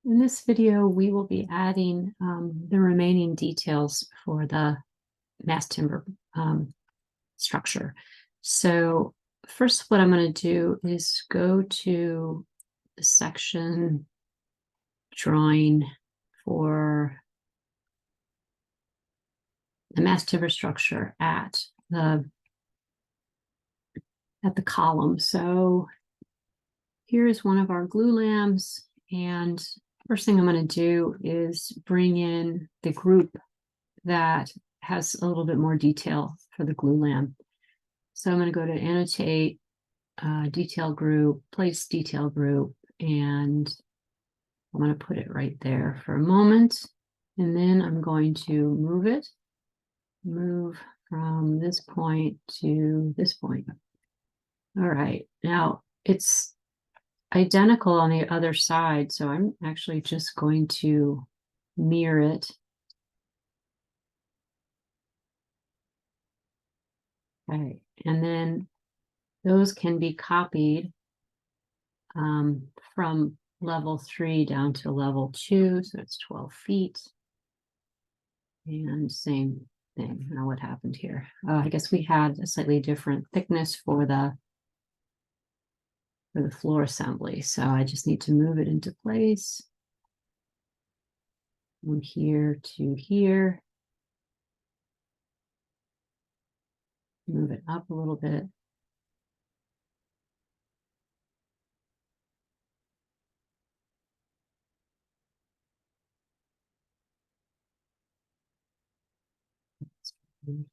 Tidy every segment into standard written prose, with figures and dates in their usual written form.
In this video, we will be adding the remaining details for the mass timber structure. So first, what I'm going to do is go to the section drawing for the mass timber structure at the column. So here's one of our glue lambs, and first thing I'm going to do is bring in the group that has a little bit more detail for the glue lamb. So I'm going to go to annotate, detail group, place detail group, and I'm going to put it right there for a moment. And then I'm going to move from this point to this point. All right, now it's identical on the other side, so I'm actually just going to mirror it. Okay, and then those can be copied from level 3 down to level 2, so it's 12 feet. And same thing. Now what happened here? I guess we had a slightly different thickness for the floor assembly, so I just need to move it into place from here to here. Move it up a little bit.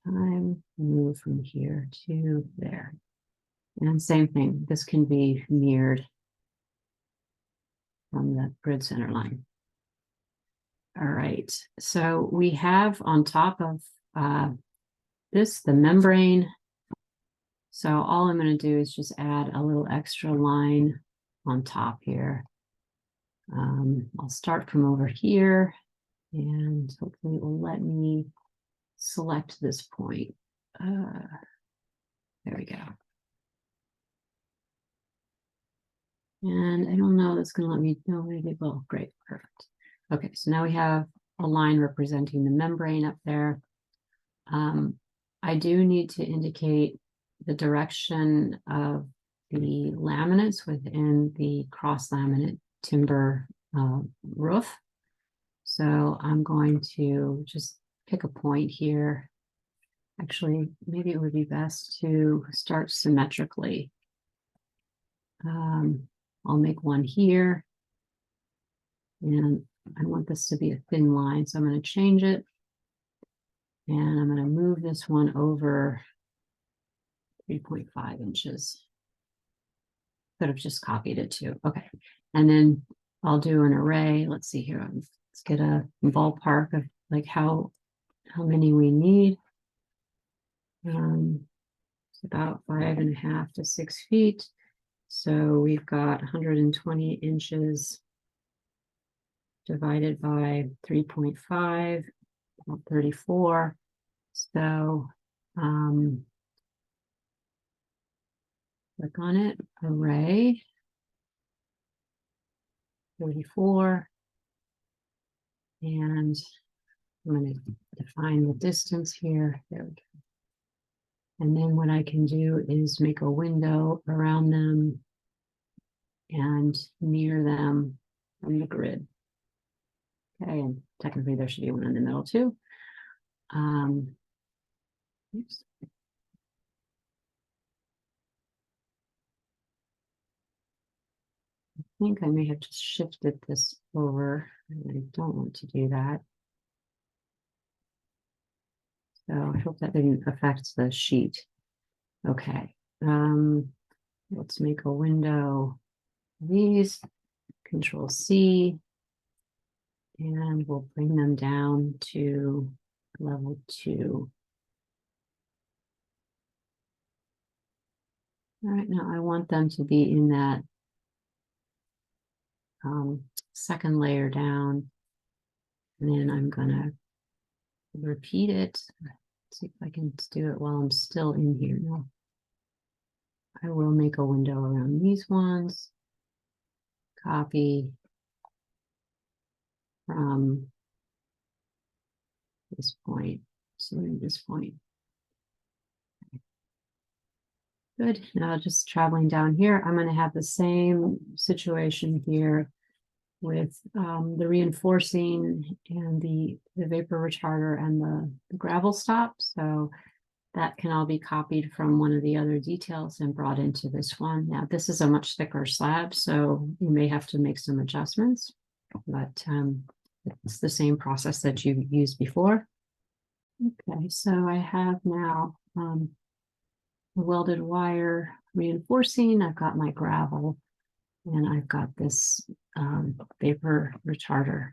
Time, move from here to there. And same thing, this can be mirrored from the grid center line. All right, so we have on top of this, the membrane. So all I'm going to do is just add a little extra line on top here. I'll start from over here, and hopefully it will let me select this point. There we go. And I don't know, that's going to let me know where to go. Great, perfect. Okay, so now we have a line representing the membrane up there. I do need to indicate the direction of the laminates within the cross laminate timber roof. So I'm going to just pick a point here. Actually, maybe it would be best to start symmetrically. I'll make one here, and I want this to be a thin line, so I'm going to change it, and I'm going to move this one over 3.5 inches. Could have just copied it too. Okay, and then I'll do an array. Let's see here. Let's get a ballpark of like how many we need. It's about 5.5 to 6 feet. So we've got 120 inches divided by 3.5, 34. So click on it, array, 34. And I'm going to define the distance here. There we go. And then what I can do is make a window around them and mirror them from the grid. Okay, and technically there should be one in the middle too. Oops. I think I may have just shifted this over, and I don't want to do that. So I hope that didn't affect the sheet. Okay, let's make a window. These, Control C, and we'll bring them down to level 2. All right, now I want them to be in that second layer down, and then I'm gonna repeat it. Let's see if I can do it while I'm still in here. No, I will make a window around these ones, copy, from this point to this point. Good. Now just traveling down here, I'm going to have the same situation here with the reinforcing and the vapor retarder and the gravel stop. So that can all be copied from one of the other details and brought into this one. Now, this is a much thicker slab, so you may have to make some adjustments, but it's the same process that you've used before. Okay, so I have now the welded wire reinforcing. I've got my gravel, and I've got this vapor retarder.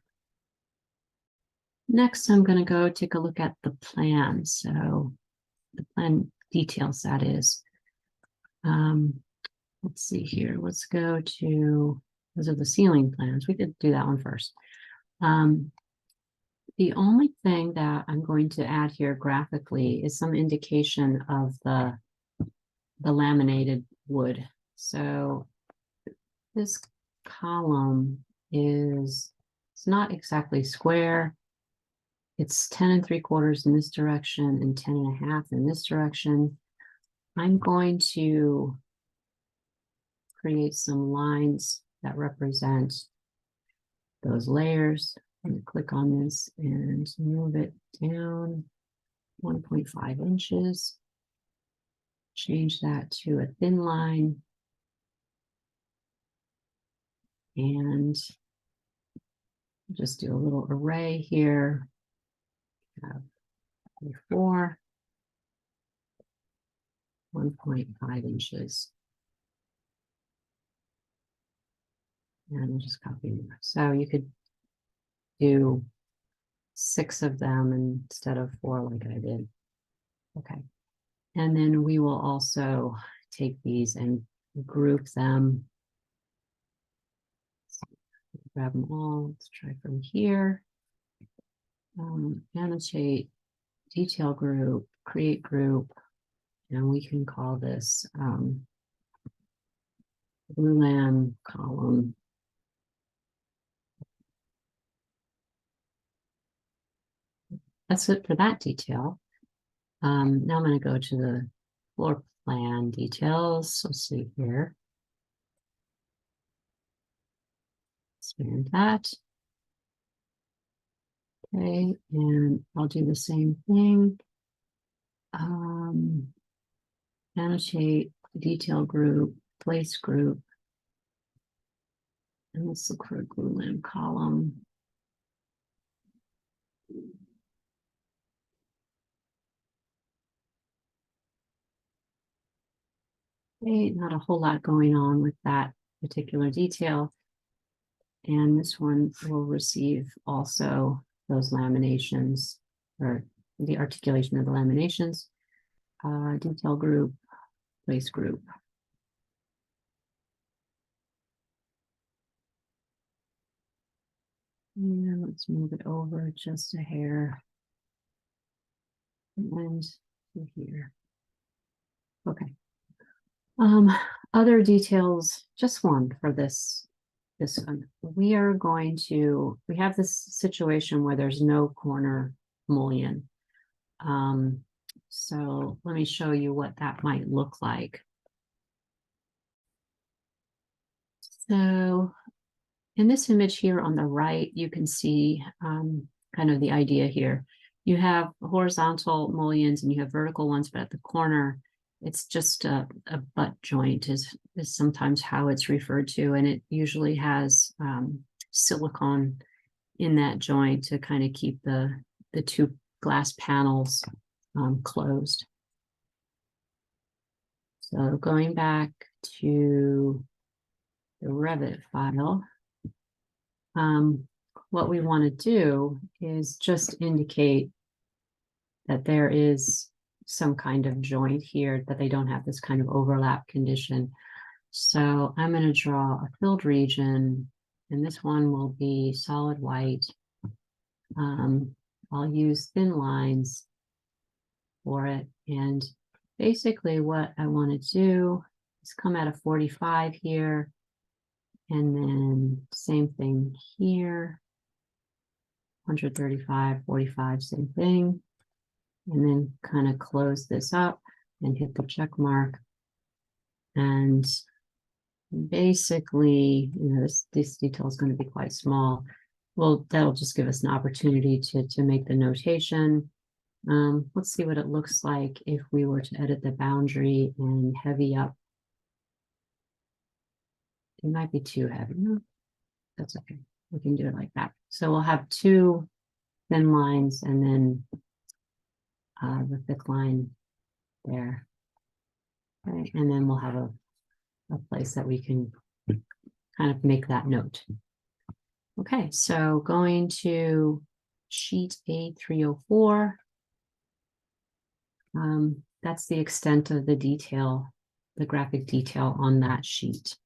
Next, I'm going to go take a look at the plan. So the plan details, that is. Let's see here. Let's go to, those are the ceiling plans. We could do that one first. The only thing that I'm going to add here graphically is some indication of the laminated wood. So this column is, it's not exactly square. It's 10 3/4 in this direction and 10 1/2 in this direction. I'm going to create some lines that represent those layers. I'm going to click on this and move it down 1.5 inches. Change that to a thin line. And just do a little array here. Have 4, 1.5 inches. And we'll just copy them. So you could do 6 of them instead of 4 like I did. Okay. And then we will also take these and group them. So grab them all. Let's try from here. Annotate, detail group, create group, and we can call this glulam column. That's it for that detail. Now I'm going to go to the floor plan details. Let's see here. Expand that. Okay, and I'll do the same thing. Annotate, detail group, place group. And let's look for a glulam column. Okay, not a whole lot going on with that particular detail. And this one will receive also those laminations, or the articulation of the laminations. Detail group, place group. And let's move it over just a hair. And to here. Okay. Other details, just one for this one. We are going to, we have this situation where there's no corner mullion. So let me show you what that might look like. So in this image here on the right, you can see kind of the idea here. You have horizontal mullions and you have vertical ones, but at the corner, it's just a butt joint is sometimes how it's referred to. And it usually has silicone in that joint to kind of keep the 2 glass panels closed. So going back to the Revit file, what we want to do is just indicate that there is some kind of joint here, that they don't have this kind of overlap condition. So I'm going to draw a filled region, and this one will be solid white. I'll use thin lines for it. And basically what I want to do is come at a 45 here, and then same thing here. 135, 45, same thing. And then kind of close this up and hit the check mark. And basically, this detail is going to be quite small. Well, that'll just give us an opportunity to make the notation. Let's see what it looks like if we were to edit the boundary and heavy up. It might be too heavy. No, that's okay. We can do it like that. So we'll have two thin lines and then the thick line there. Okay, and then we'll have a place that we can kind of make that note. Okay, so going to sheet A304. That's the extent of the detail, the graphic detail on that sheet.